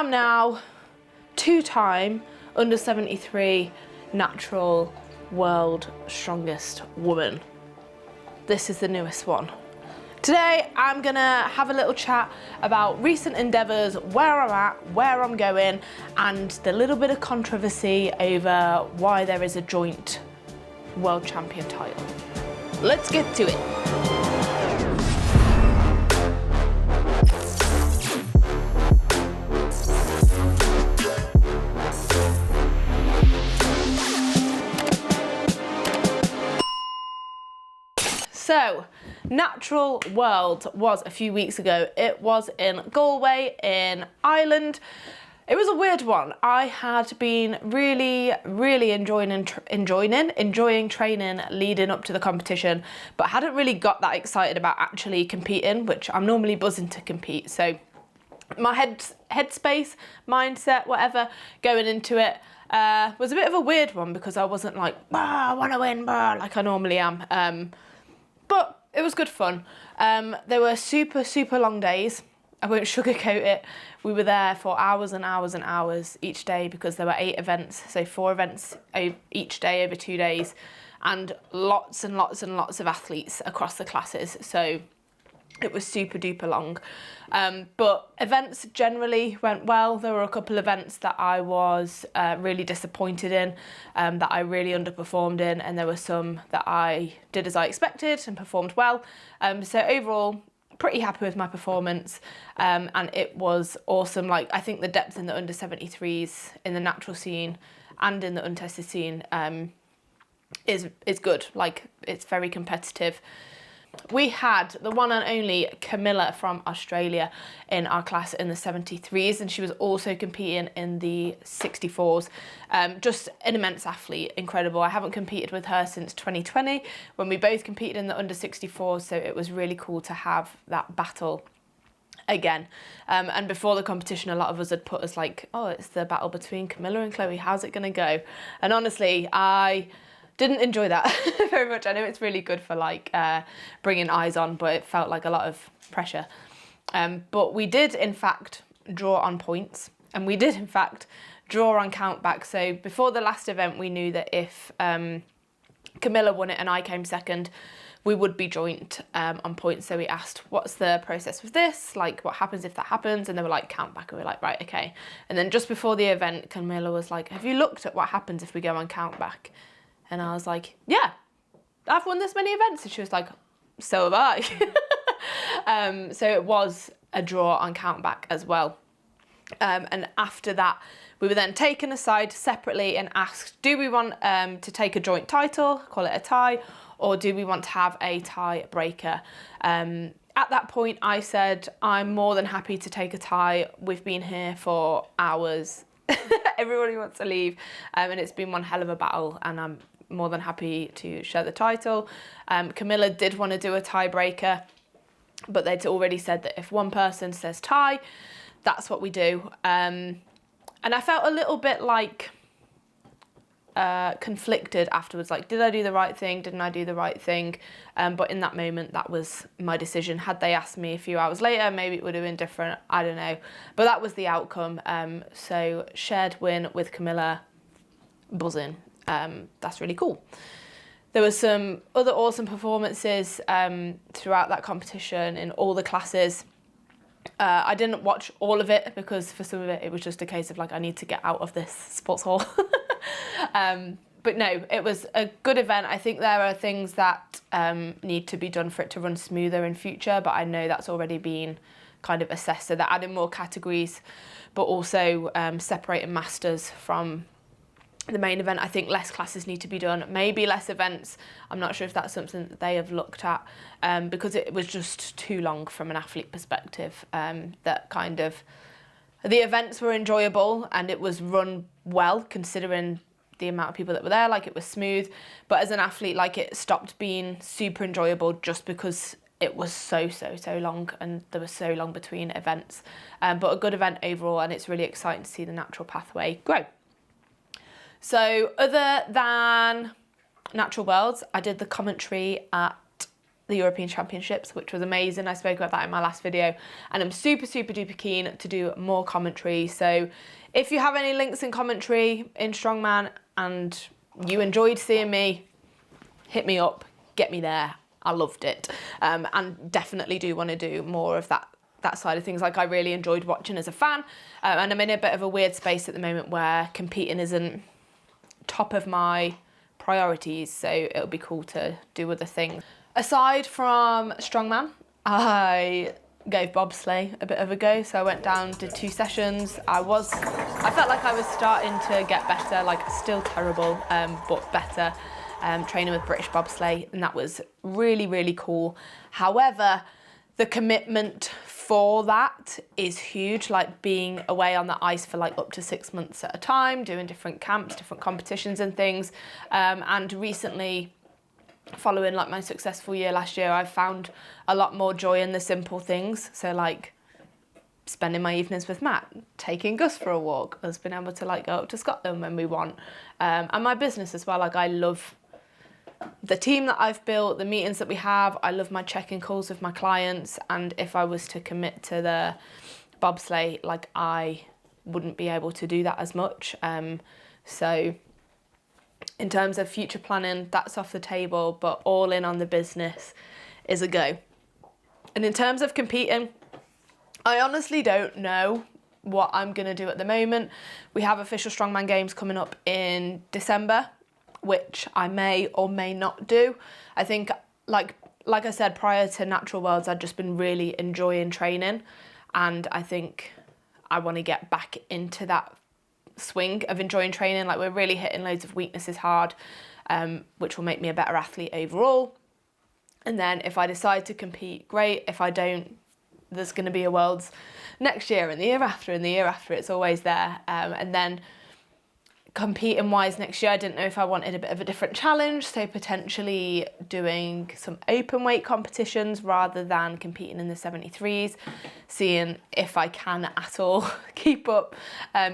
am now two-time under 73 natural world strongest woman. This is the newest one. Today I'm gonna have a little chat about recent endeavours, where I'm at, where I'm going, and the little bit of controversy over why there is a joint world champion title. Let's get to it. So, Natural World was a few weeks ago. It was in Galway in Ireland. It was a weird one. I had been really enjoying training leading up to the competition, but hadn't really got that excited about actually competing, which I'm normally buzzing to compete. So my headspace, mindset, whatever, going into it was a bit of a weird one because I wasn't like, I want to win, like I normally am. But it was good fun. There were super long days. I won't sugarcoat it. We were there for hours and hours and hours each day because there were 8 events, so 4 events each day over 2 days, and lots and lots of athletes across the classes. So it was super duper long. But events generally went well. There were a couple events that I was really disappointed in, that I really underperformed in, and there were some that I did as I expected and performed well. So overall, pretty happy with my performance, and it was awesome. Like, I think the depth in the under 73s in the natural scene and in the untested scene is good. Like, it's very competitive. We had the one and only Camilla from Australia in our class in the 73s, and she was also competing in the 64s. Just an immense athlete, incredible. I haven't competed with her since 2020 when we both competed in the under 64s, so it was really cool to have that battle again. And before the competition, a lot of us had put us like, oh, it's the battle between Camilla and Chloe, how's it going to go? And honestly, I didn't enjoy that very much. I know it's really good for like bringing eyes on, but it felt like a lot of pressure. But we did in fact draw on points, and we did in fact draw on countback. So before the last event, we knew that if Camilla won it and I came second, we would be joint on points. So we asked, what's the process with this? Like, what happens if that happens? And they were like, countback. And we were like, right, okay. And then just before the event, Camilla was like, have you looked at what happens if we go on countback? And I was like, yeah, I've won this many events. And she was like, so have I. So it was a draw on countback as well. And after that, we were then taken aside separately and asked, do we want to take a joint title, call it a tie, or do we want to have a tiebreaker? At that point, I said, I'm more than happy to take a tie. We've been here for hours. Everybody wants to leave. And it's been one hell of a battle, and I'm more than happy to share the title. Camilla did want to do a tiebreaker, but they'd already said that if one person says tie, that's what we do. And I felt a little bit like conflicted afterwards, like, did I do the right thing? Didn't I do the right thing? But in that moment, that was my decision. Had they asked me a few hours later, maybe it would have been different. I don't know. But that was the outcome. So shared win with Camilla, buzzing. That's really cool. There were some other awesome performances throughout that competition in all the classes. I didn't watch all of it because for some of it, it was just a case of like, I need to get out of this sports hall. But no, it was a good event. I think there are things that need to be done for it to run smoother in future, but I know that's already been kind of assessed. So they're adding more categories, but also separating masters from the main event. I think less classes need to be done, maybe less events. I'm not sure if that's something that they have looked at, because it was just too long from an athlete perspective. That kind of, the events were enjoyable and it was run well considering the amount of people that were there, like it was smooth. But as an athlete, like it stopped being super enjoyable just because it was so long and there was so long between events. But a good event overall, and it's really exciting to see the natural pathway grow. So other than Natural Worlds, I did the commentary at the European Championships, which was amazing. I spoke about that in my last video, and I'm super, super duper keen to do more commentary. So if you have any links in commentary in Strongman and you enjoyed seeing me, hit me up, get me there. I loved it. And definitely do want to do more of that side of things. Like, I really enjoyed watching as a fan, and I'm in a bit of a weird space at the moment where competing isn't top of my priorities, so it'll be cool to do other things. Aside from Strongman, I gave bobsleigh a bit of a go, so I went down, did 2 sessions. I felt like I was starting to get better, like still terrible, but better, training with British bobsleigh, and that was really, really cool. However, the commitment for that is huge, like being away on the ice for like up to 6 months at a time, doing different camps, different competitions and things. And recently, following like my successful year last year, I've found a lot more joy in the simple things. So like spending my evenings with Matt, taking Gus for a walk, us being able to like go up to Scotland when we want. And my business as well, like I love the team that I've built, the meetings that we have. I love my check-in calls with my clients, and if I was to commit to the bobsleigh, like I wouldn't be able to do that as much. So in terms of future planning, that's off the table, but all in on the business is a go. And in terms of competing, I honestly don't know what I'm gonna do at the moment. We have official Strongman Games coming up in December, which I may or may not do. I think, like I said, prior to Natural Worlds, I'd just been really enjoying training, and I think I want to get back into that swing of enjoying training. Like, we're really hitting loads of weaknesses hard, which will make me a better athlete overall. And then if I decide to compete, great. If I don't, there's going to be a Worlds next year and the year after and the year after. It's always there. And then competing wise next year, I didn't know if I wanted a bit of a different challenge, so potentially doing some open weight competitions rather than competing in the 73s, seeing if I can at all keep up.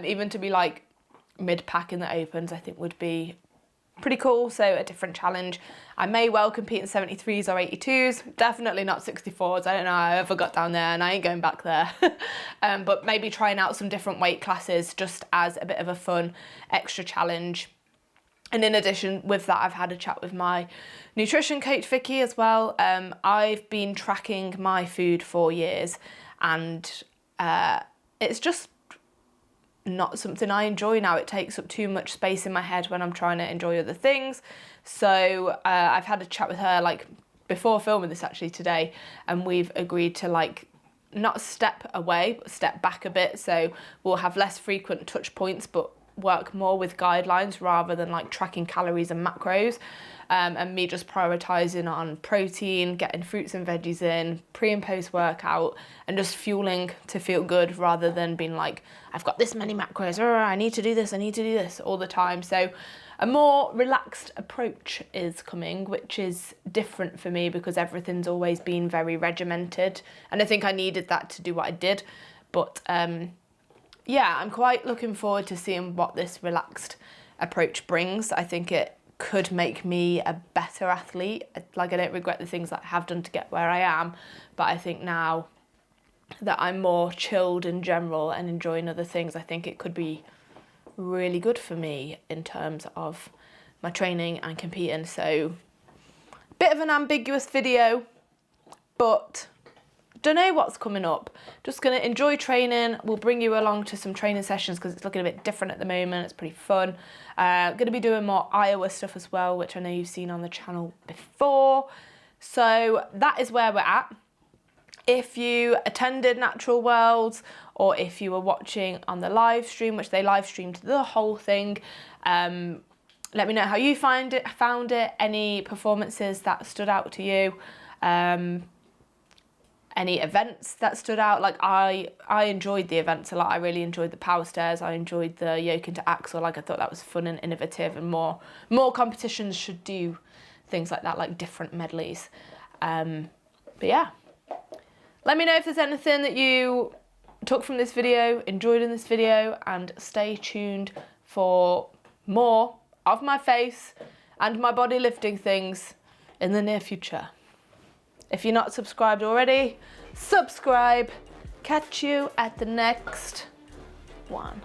Even to be like mid-pack in the opens, I think would be pretty cool. So a different challenge. I may well compete in 73s or 82s, definitely not 64s. I don't know how I ever got down there, and I ain't going back there. But maybe trying out some different weight classes just as a bit of a fun extra challenge. And in addition with that, I've had a chat with my nutrition coach Vicky as well. I've been tracking my food for years, and it's just not something I enjoy now. It takes up too much space in my head when I'm trying to enjoy other things. So I've had a chat with her like before filming this actually today, and we've agreed to like not step away but step back a bit. So we'll have less frequent touch points but work more with guidelines rather than like tracking calories and macros, and me just prioritizing on protein, getting fruits and veggies in, pre and post workout, and just fueling to feel good rather than being like, I've got this many macros, I need to do this all the time. So a more relaxed approach is coming, which is different for me because everything's always been very regimented, and I think I needed that to do what I did. But yeah, I'm quite looking forward to seeing what this relaxed approach brings. I think it could make me a better athlete. Like, I don't regret the things that I have done to get where I am, but I think now that I'm more chilled in general and enjoying other things, I think it could be really good for me in terms of my training and competing. So, bit of an ambiguous video, but don't know what's coming up. Just gonna enjoy training. We'll bring you along to some training sessions because it's looking a bit different at the moment. It's pretty fun. Gonna be doing more Iowa stuff as well, which I know you've seen on the channel before. So that is where we're at. If you attended Natural Worlds, or if you were watching on the live stream, which they live streamed the whole thing, let me know how you found it, any performances that stood out to you, any events that stood out. Like, I enjoyed the events a lot. I really enjoyed the power stairs. I enjoyed the yoke into axle. Like, I thought that was fun and innovative, and more competitions should do things like that, like different medleys. But yeah, let me know if there's anything that you took from this video, enjoyed in this video, and stay tuned for more of my face and my body lifting things in the near future. If you're not subscribed already, subscribe. Catch you at the next one.